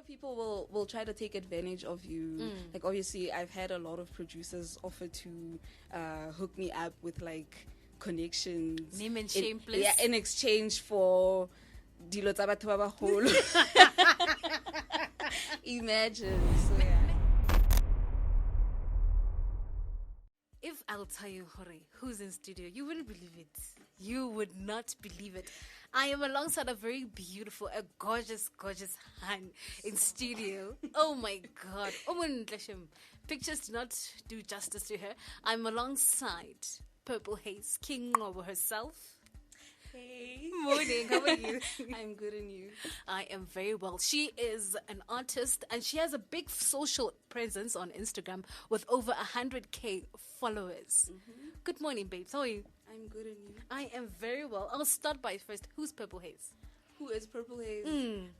people will try to take advantage of you. Like, obviously, I've had a lot of producers offer to hook me up with like connections. Name and shame, please. Yeah, in exchange for dilo tsa batho ba baholo. Imagine. So yeah. If I'll tell you, Hore, who's in studio, you wouldn't believe it. You would not believe it. I am alongside a very beautiful, a gorgeous, gorgeous Han in studio. Oh my God. Pictures do not do justice to her. I'm alongside Purple Haze, King Ngcobo herself. Hey. Morning, how are you? I'm good, and you? I am very well. She is an artist and she has a big social presence on Instagram with over 100K followers. Good morning, babes. How are you? I'm good, and you? I am very well. I'll start by first. Who's Purple Haze? Who is Purple Haze?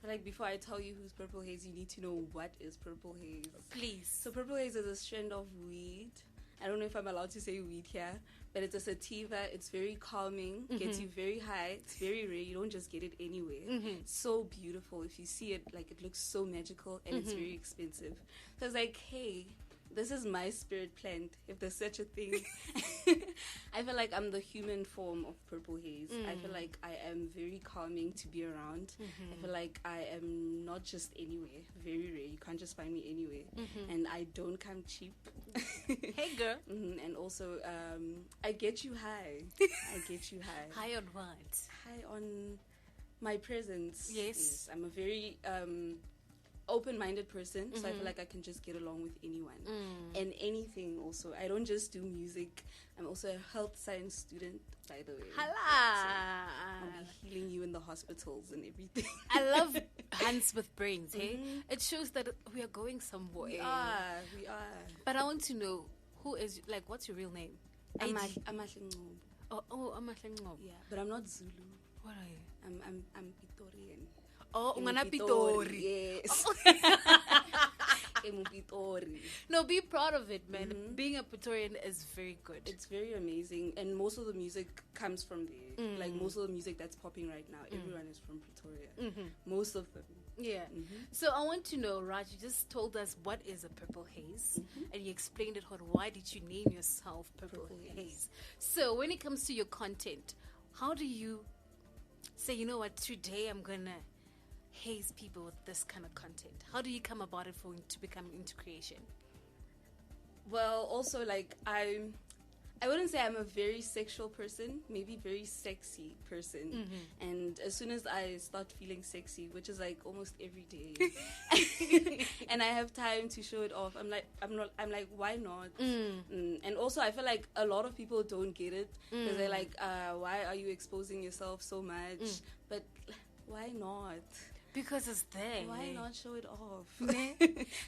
Like, before I tell you who's Purple Haze, you need to know what is Purple Haze. Please. So Purple Haze is a strand of weed. I don't know if I'm allowed to say weed here, but it's a sativa. It's very calming, gets you very high. It's very rare. You don't just get it anywhere. It's so beautiful. If you see it, like, it looks so magical, and it's very expensive. So I was like, hey, this is my spirit plant, if there's such a thing. I feel like I'm the human form of Purple Haze. I feel like I am very calming to be around. I feel like I am not just anywhere. Very rare. You can't just find me anywhere. And I don't come cheap. Hey, girl. And also, I get you high. I get you high. Hi on what? High on my presence. Yes. I'm a very open-minded person, so I feel like I can just get along with anyone and anything. Also, I don't just do music. I'm also a health science student, by the way. Hala. So I'll be healing you in the hospitals and everything. I love hands with brains, hey? It shows that we are going somewhere. We are. But I want to know, who is, like, what's your real name? I'm Ngcobo. Oh, I'm Ngcobo. Yeah, but I'm not Zulu. What are you? I'm Pitorian. Oh, Ngana Pitori. Yes. Pitori. No, be proud of it, man. Being a Pitorian is very good. It's very amazing, and most of the music comes from there. Like, most of the music that's popping right now, everyone is from Pretoria. Most of them. Yeah. So I want to know, Raj, you just told us what is a Purple Haze, and you explained it. Why did you name yourself Purple Haze? So when it comes to your content, how do you say, you know what, today I'm gonna haze people with this kind of content? How do you come about it to become into creation? Well, also, like, I wouldn't say I'm a very sexual person, maybe very sexy person. And as soon as I start feeling sexy, which is like almost every day, and I have time to show it off, I'm like, why not? And also, I feel like a lot of people don't get it, because they're like, why are you exposing yourself so much? But why not? Because it's there. Why not show it off?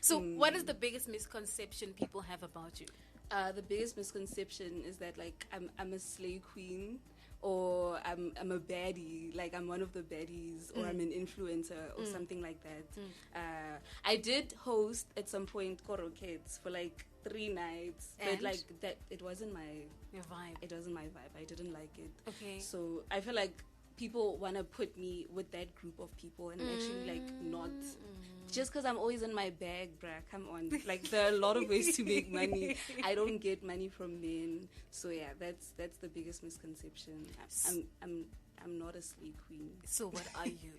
So what is the biggest misconception people have about you? The biggest misconception is that, like, I'm a slay queen, or I'm a baddie, like I'm one of the baddies, or I'm an influencer or something like that. I did host at some point Koro Kids for like 3 nights, but like that, it wasn't your vibe. It wasn't my vibe. I didn't like it. Okay. So I feel like people want to put me with that group of people, and I'm actually like not. Just because I'm always in my bag, bruh. Come on. Like, there are a lot of ways to make money. I don't get money from men. So yeah, that's the biggest misconception. I'm not a slay queen. So what are you?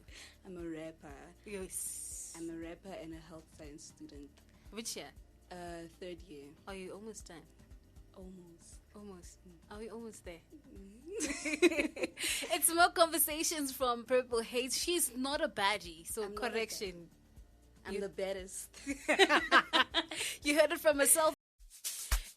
I'm a rapper. Yes. I'm a rapper and a health science student. Which year? 3rd year. Are you almost done? Almost. Are we almost there? It's more conversations from Purple Haze. She's not a baddie, so correction. I'm the baddest. You heard it from herself.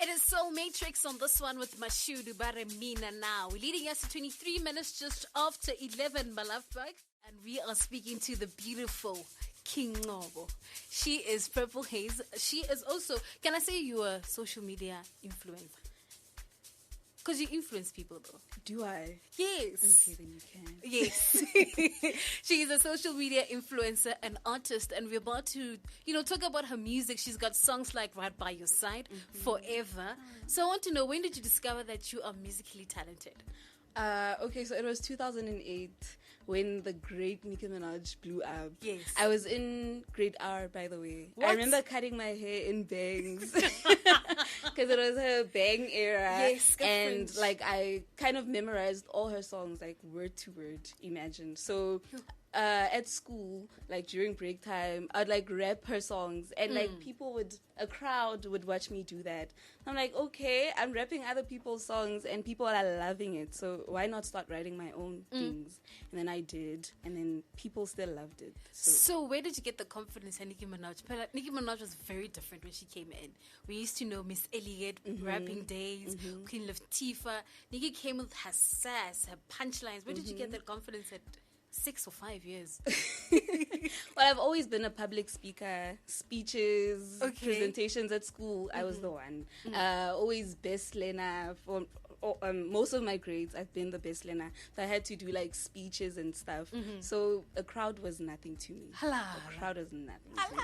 It is Soul Matrix on this one with Mashudu Baremina now. We're leading us to 23 minutes just after 11, my love bug. And we are speaking to the beautiful King Ngcobo. She is Purple Haze. She is also, can I say you're a social media influencer? Because you influence people, though. Do I? Yes. Okay, then you can. Yes. She's a social media influencer and artist, and we're about to, talk about her music. She's got songs like Right By Your Side, Forever. So I want to know, when did you discover that you are musically talented? Okay, so it was 2008 when the great Nicki Minaj blew up. Yes. I was in grade R, by the way. What? I remember cutting my hair in bangs because it was her bang era. Yes, and French. like I kind of memorized all her songs like word to word. Imagine. So at school, like during break time, I'd like rap her songs, and like a crowd would watch me do that. I'm like, okay, I'm rapping other people's songs, and people are loving it. So why not start writing my own things? And then I did, and then people still loved it. So where did you get the confidence in Nicki Minaj? But like, Nicki Minaj was very different when she came in. We used to know Miss Elliott, rapping days, Queen Latifah. Nicki came with her sass, her punchlines. Where did you get that confidence at 6 or 5 years? Well, I've always been a public speaker. Speeches, presentations at school, I was the one. Always best learner for most of my grades. I've been the best learner. So I had to do like speeches and stuff. So a crowd was nothing to me. A crowd was nothing to me.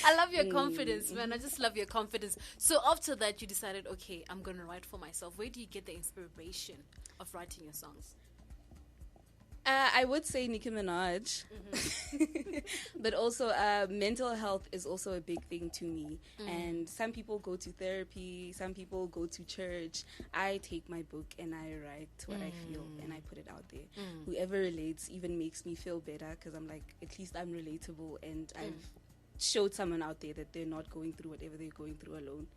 I love your confidence, man. I just love your confidence. So after that, you decided, okay, I'm going to write for myself. Where do you get the inspiration of writing your songs? I would say Nicki Minaj, but also mental health is also a big thing to me. And some people go to therapy, some people go to church. I take my book and I write what I feel and I put it out there. Whoever relates even makes me feel better because I'm like, at least I'm relatable and I've showed someone out there that they're not going through whatever they're going through alone.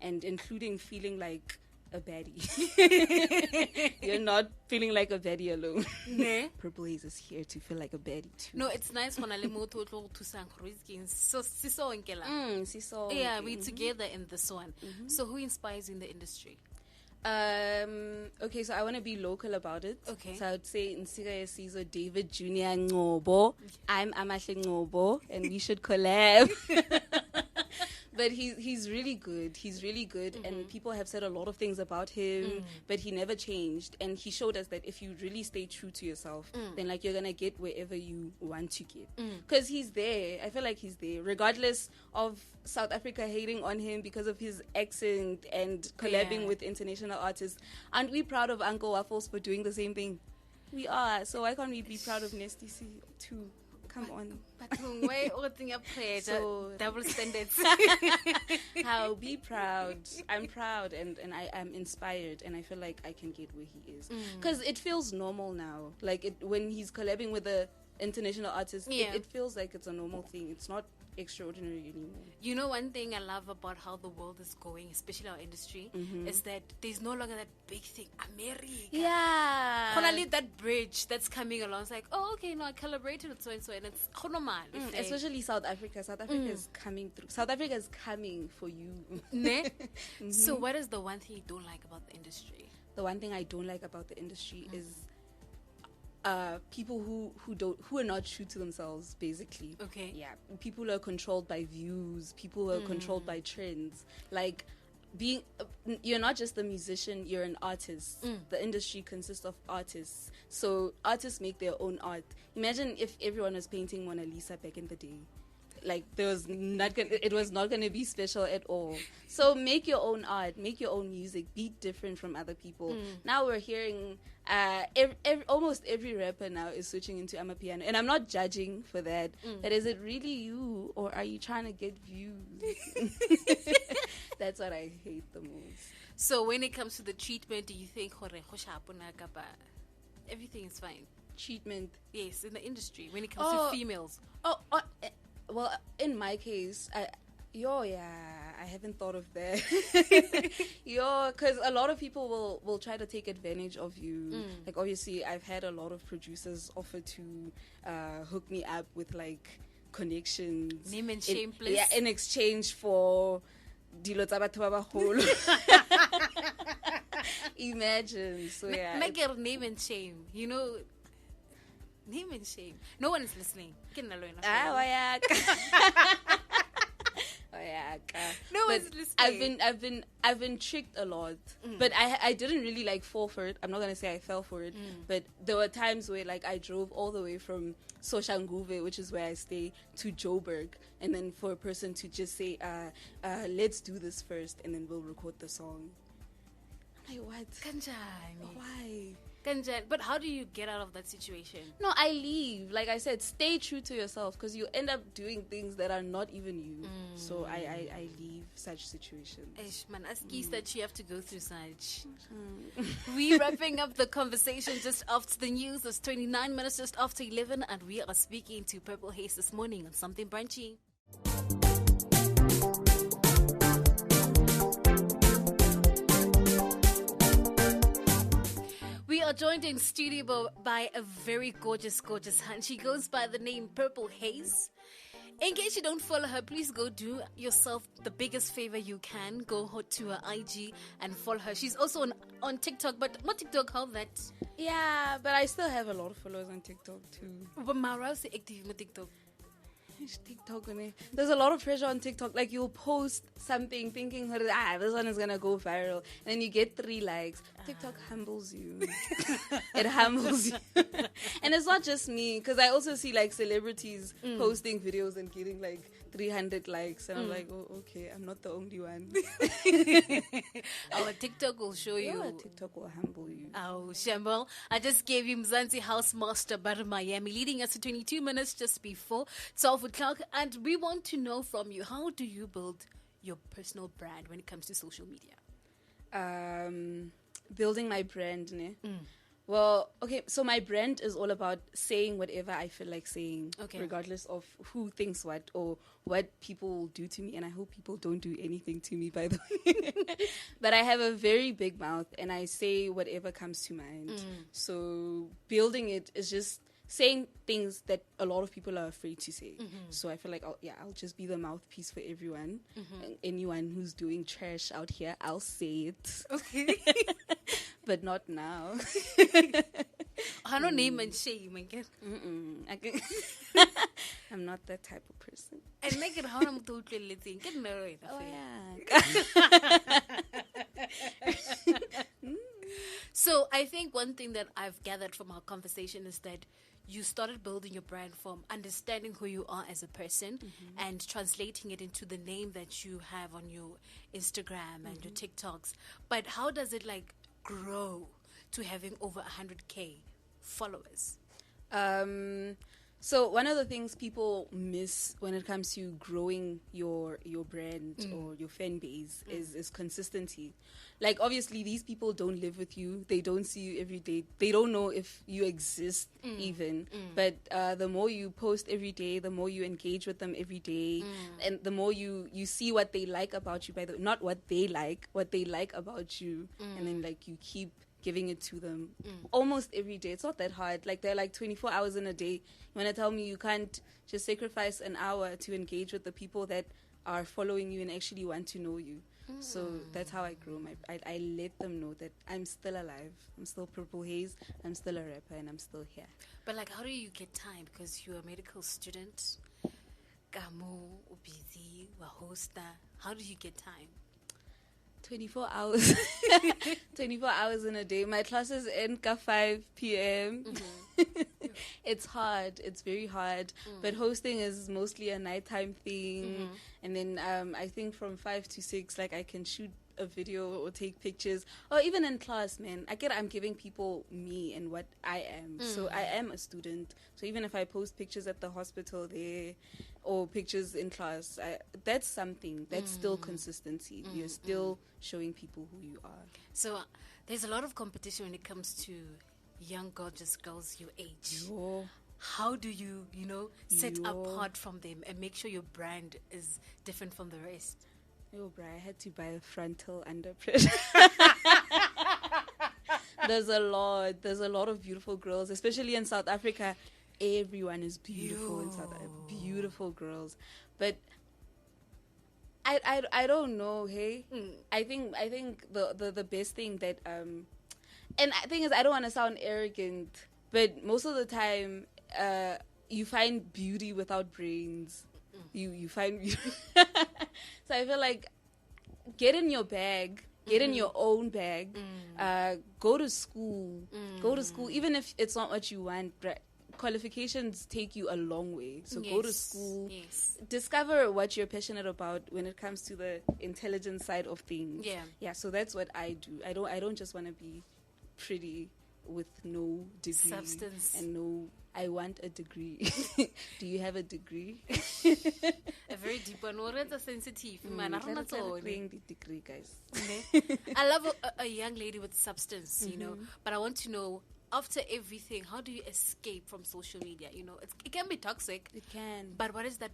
And including feeling like a baddie. You're not feeling like a baddie alone. Purple Haze is here to feel like a baddie too. No, it's nice when so yeah, we're together in this one. So who inspires you in the industry? Okay, so I want to be local about it. Okay. So I would say Nsika Yesizo, David Junior Ngcobo. I'm Amahle Ngcobo, and we should collab. But he's really good. He's really good, and people have said a lot of things about him, but he never changed. And he showed us that if you really stay true to yourself, then like you're gonna get wherever you want to get. Because he's there. I feel like he's there, regardless of South Africa hating on him because of his accent and collabing with international artists. Aren't we proud of Uncle Waffles for doing the same thing? We are. So why can't we be proud of Nasty C too? Come on. So double standards. How be proud. I'm proud and I am inspired and I feel like I can get where he is. Because it feels normal now. Like when he's collabing with the international artist, it feels like it's a normal thing. It's not extraordinary anymore. You know, one thing I love about how the world is going, especially our industry, is that there's no longer that big thing, America. Yeah. Finally, that bridge that's coming along. It's like, oh, okay, no, I collaborated with so and so, and it's normal. Especially South Africa. South Africa is coming through. South Africa is coming for you. So, what is the one thing you don't like about the industry? The one thing I don't like about the industry is people who are not true to themselves, basically. Okay. Yeah. People who are controlled by views. People who are controlled by trends. Like you're not just a musician, you're an artist. The industry consists of artists. So artists make their own art. Imagine if everyone was painting Mona Lisa back in the day. Like it was not gonna be special at all. So make your own art, make your own music, be different from other people. Now we're hearing almost every rapper now is switching into amapiano, and I'm not judging for that. But is it really you, or are you trying to get views? That's what I hate the most. So when it comes to the treatment, do you think everything is fine? Treatment? Yes, in the industry when it comes to females. Well, in my case, I haven't thought of that. Because a lot of people will try to take advantage of you. Like, obviously, I've had a lot of producers offer to hook me up with, like, connections. Name and shame, please. Yeah, in exchange for dilo tsa batho ba baholo. Imagine. So, yeah. Make your name and shame. You know... Name and shame. No one is listening. No one's listening. I've been tricked a lot, but I didn't really like fall for it. I'm not gonna say I fell for it, but there were times where like I drove all the way from Soshanguve, which is where I stay, to Joburg, and then for a person to just say, let's do this first, and then we'll record the song. I'm like, what? Kanjani? Why? Kanjan, but how do you get out of that situation? No, I leave. Like I said, stay true to yourself because you end up doing things that are not even you. So I leave such situations. Eish, man, askis that you have to go through such. We're wrapping up the conversation just after the news. It's 29 minutes just after 11, and we are speaking to Purple Haze this morning on Something Brunchy. We are joined in studio by a very gorgeous hun. She goes by the name Purple Haze. In case you don't follow her, please go do yourself the biggest favor you can. Go to her IG and follow her. She's also on TikTok, but not TikTok, how that? Yeah, but I still have a lot of followers on TikTok too. But Mara is active on TikTok. TikTok, there's a lot of pressure on TikTok. Like you'll post something thinking, this one is gonna go viral, and then you get 3 likes. TikTok humbles you. It humbles you. And it's not just me, because I also see like celebrities posting videos and getting like 300 likes, and I'm like, oh, okay, I'm not the only one. Our TikTok will show you. Yeah, TikTok will humble you. Oh, Shambol. I just gave you Mzansi Housemaster Bar Miami, leading us to 22 minutes just before 12 o'clock. And we want to know from you, how do you build your personal brand when it comes to social media? Building my brand, ne? Well, okay, so my brand is all about saying whatever I feel like saying, regardless of who thinks what or what people will do to me. And I hope people don't do anything to me, by the way. But I have a very big mouth and I say whatever comes to mind. So building it is just saying things that a lot of people are afraid to say. So I feel like, I'll just be the mouthpiece for everyone. And anyone who's doing trash out here, I'll say it. Okay. But not now. I don't name and shame again. I'm not that type of person. And make it how I'm totally think. Get married. Oh, yeah. So I think one thing that I've gathered from our conversation is that you started building your brand from understanding who you are as a person and translating it into the name that you have on your Instagram and your TikToks. But how does it like grow to having over 100K followers? So one of the things people miss when it comes to growing your brand or your fan base is consistency. Like obviously these people don't live with you. They don't see you every day. They don't know if you exist even. But the more you post every day, the more you engage with them every day, and the more you see what they like about you, not what they like about you, and then like you keep giving it to them almost every day. It's not that hard. Like they're like 24 hours in a day. You want to tell me you can't just sacrifice an hour to engage with the people that are following you and actually want to know you. So that's how I grow. I let them know that I'm still alive. I'm still Purple Haze. I'm still a rapper and I'm still here. But like, how do you get time? Because you're a medical student. Kamo, busy, hosta. How do you get time? 24 hours. 24 hours in a day. My classes end at 5 p.m. It's hard. It's very hard. But hosting is mostly a nighttime thing. And then I think from 5 to 6, like I can shoot a video or take pictures. Or even in class, man. I'm giving people me and what I am. So I am a student. So even if I post pictures at the hospital there or pictures in class, that's something. That's still consistency. You're still showing people who you are. So there's a lot of competition when it comes to young, gorgeous girls your age. How do you, set apart from them and make sure your brand is different from the rest? Yo, bro, I had to buy a frontal under pressure. There's a lot of beautiful girls, especially in South Africa. Everyone is beautiful in South Africa. Beautiful girls. But I don't know, hey? I think the best thing that and the thing is, I don't want to sound arrogant, but most of the time you find beauty without brains. You find so I feel like get in your bag, get in your own bag, go to school, even if it's not what you want. Qualifications take you a long way, so go to school, discover what you're passionate about when it comes to the intelligence side of things. So that's what I do. I don't just want to be pretty with no degree. Substance. And no, I want a degree. Do you have a degree? A very deep one. Or it's a sensitive. Man, I don't That's know. the degree, guys. I love a young lady with substance, you know, but I want to know, after everything, how do you escape from social media? You know, it can be toxic. It can. But what is that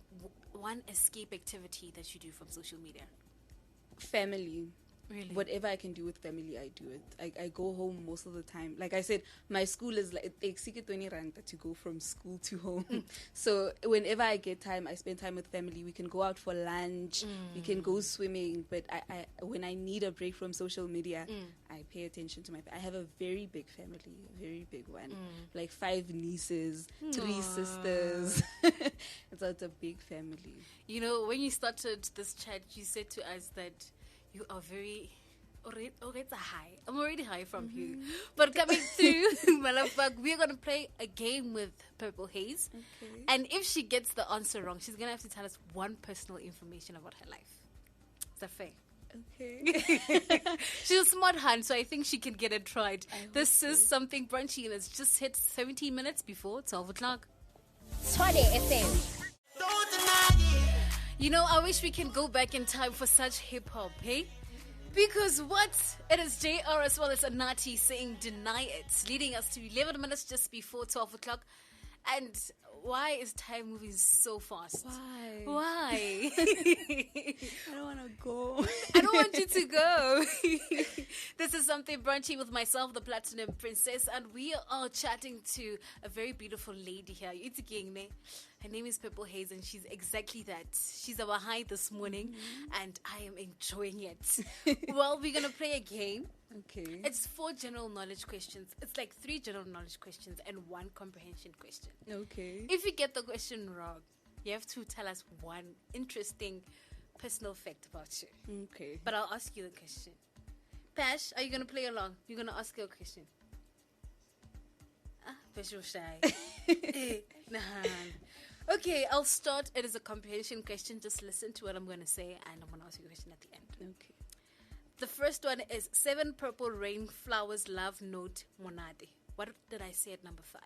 one escape activity that you do from social media? Family. Really? Whatever I can do with family, I do it. I go home most of the time. Like I said, my school is like, it takes 20 rand to go from school to home. So whenever I get time, I spend time with family. We can go out for lunch. We can go swimming. But I when I need a break from social media, I pay attention to I have a very big family, a very big one. Like 5 nieces, 3 sisters. It's a big family. You know, when you started this chat, you said to us that you are very it's a high. I'm already high from you. But coming through, Malafag, we're going to play a game with Purple Haze. Okay. And if she gets the answer wrong, she's going to have to tell us one personal information about her life. Is that fair? Okay. She's a smart hand, so I think she can get it right. This is so. Something Brunchy, and it's just hit 17 minutes before 12 o'clock. Twenty FM. You know, I wish we can go back in time for such hip-hop, hey? Because what? It is JR as well as Anati saying Deny It, leading us to 11 minutes just before 12 o'clock. And why is time moving so fast? Why? I don't want to go. I don't want you to go. This is Something Brunchy with myself, the Platinum Princess, and we are chatting to a very beautiful lady here. Her name is Purple Haze, and she's exactly that. She's our high this morning, and I am enjoying it. Well, we're going to play a game. Okay. It's 4 general knowledge questions. It's like 3 general knowledge questions and 1 comprehension question. Okay. If you get the question wrong, you have to tell us one interesting personal fact about you. Okay. But I'll ask you the question. Pash, are you going to play along? You're going to ask her a question. Pash, you're shy. Nah. Okay, I'll start. It is a comprehension question. Just listen to what I'm going to say, and I'm going to ask you a question at the end. Okay. The first one is 7 purple rain flowers love note monade. What did I say at number 5?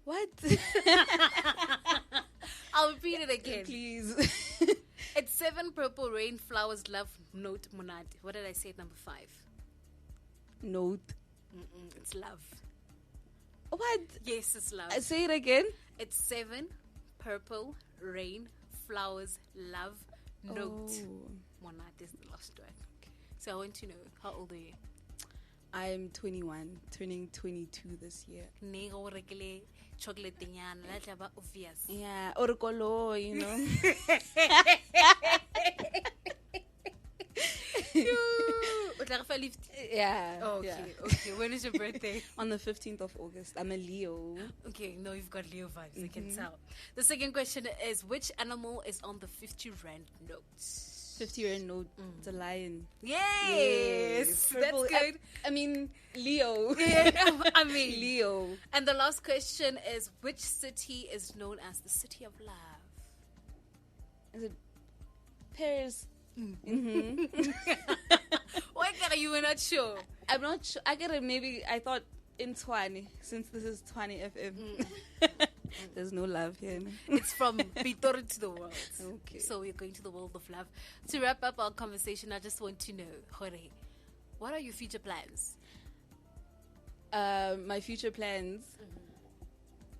What? I'll repeat it again. Please. It's 7 purple rain flowers love note monade. What did I say at number 5? Note. It's love. What? Yes, it's love. Say it again. It's 7 purple rain flowers love note monade is the last one. So I want to know, how old are you? I'm 21, turning 22 this year. Chocolate obvious. Yeah, orikolo, you know. Yeah. Okay, yeah. okay. When is your birthday? On the 15th of August. I'm a Leo. Okay, no, you've got Leo vibes, I can tell. The second question is, which animal is on the 50 rand notes? 50 rand note. It's a lion. Yes! Purple. That's good. I mean, Leo. Yeah, I mean, Leo. And the last question is, which city is known as the City of Love? Is it Paris? Why you were not sure? I'm not sure. I thought in Tshwane, since this is Tshwane FM. There's no love here. It's from Pitori to the world. Okay. So we're going to the world of love. To wrap up our conversation, I just want to know, Jorge, what are your future plans? My future plans.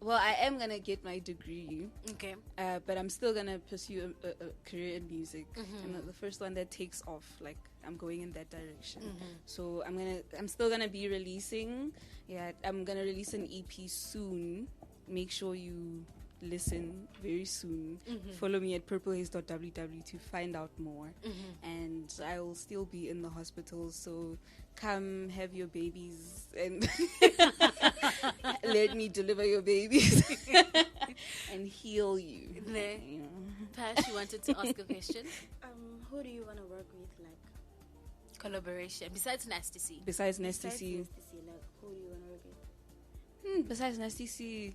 Well, I am going to get my degree. Okay. But I'm still going to pursue a career in music. And the first one that takes off, like, I'm going in that direction. So I'm still going to be releasing. Yeah, I'm going to release an EP soon. Make sure you listen very soon. Follow me at purplehaze.ww to find out more. And I will still be in the hospital, so come have your babies and let me deliver your babies and heal you. You know. Pash, you wanted to ask a question? Who do you want to work with, like Collaboration besides Nasty C. Besides Nasty C. like who do you want to work with? Besides Nasty C.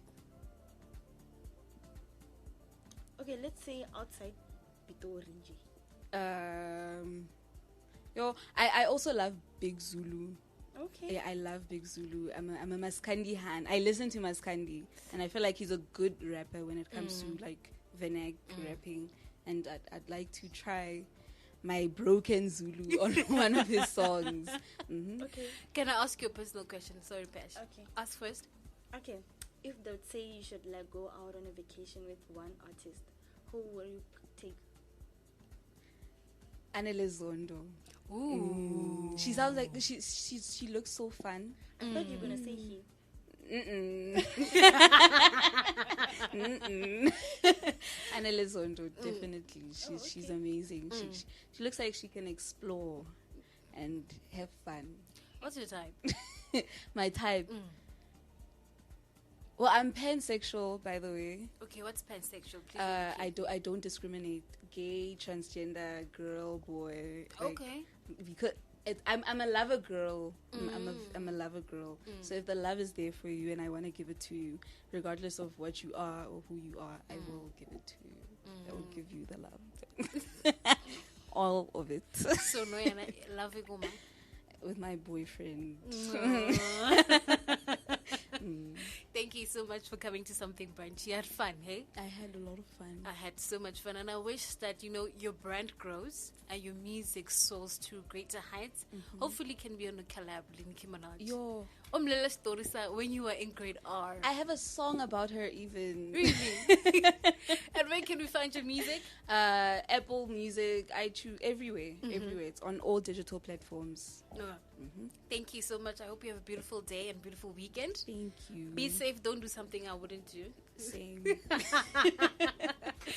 Okay, let's say outside Pitori. Yo, I also love Big Zulu. Okay. Yeah, I love Big Zulu. I'm a maskandi hand. I listen to maskandi, and I feel like he's a good rapper when it comes to like vernac rapping. And I'd like to try my broken Zulu on one of his songs. Okay. Can I ask you a personal question? Sorry, Pesh. Okay. Ask first. Okay. If they would say you should like go out on a vacation with one artist, who will you take? Anele Zondo. Ooh. She sounds like she looks so fun. I thought you were gonna say he. Anele Zondo, definitely. She's amazing. She looks like she can explore and have fun. What's your type? My type. Well, I'm pansexual, by the way. Okay, what's pansexual? Please I don't discriminate. Gay, transgender, girl, boy. Like, okay. Because I'm a lover girl. I'm a lover girl. So if the love is there for you and I want to give it to you, regardless of what you are or who you are, I will give it to you. I will give you the love. All of it. So no, you're not loving woman. With my boyfriend. Thank you so much for coming to Something Brunch. You had fun, hey? I had a lot of fun. I had so much fun, and I wish that, you know, your brand grows and your music soars to greater heights. Hopefully can be on a collab with Nicki Minaj. Yo. Umlela story sa when you were in grade R. I have a song about her even. Really? And where can we find your music? Apple Music, iTunes, everywhere. Everywhere. It's on all digital platforms. Thank you so much. I hope you have a beautiful day and beautiful weekend. Thank you. Be safe. Don't do something I wouldn't do. Same.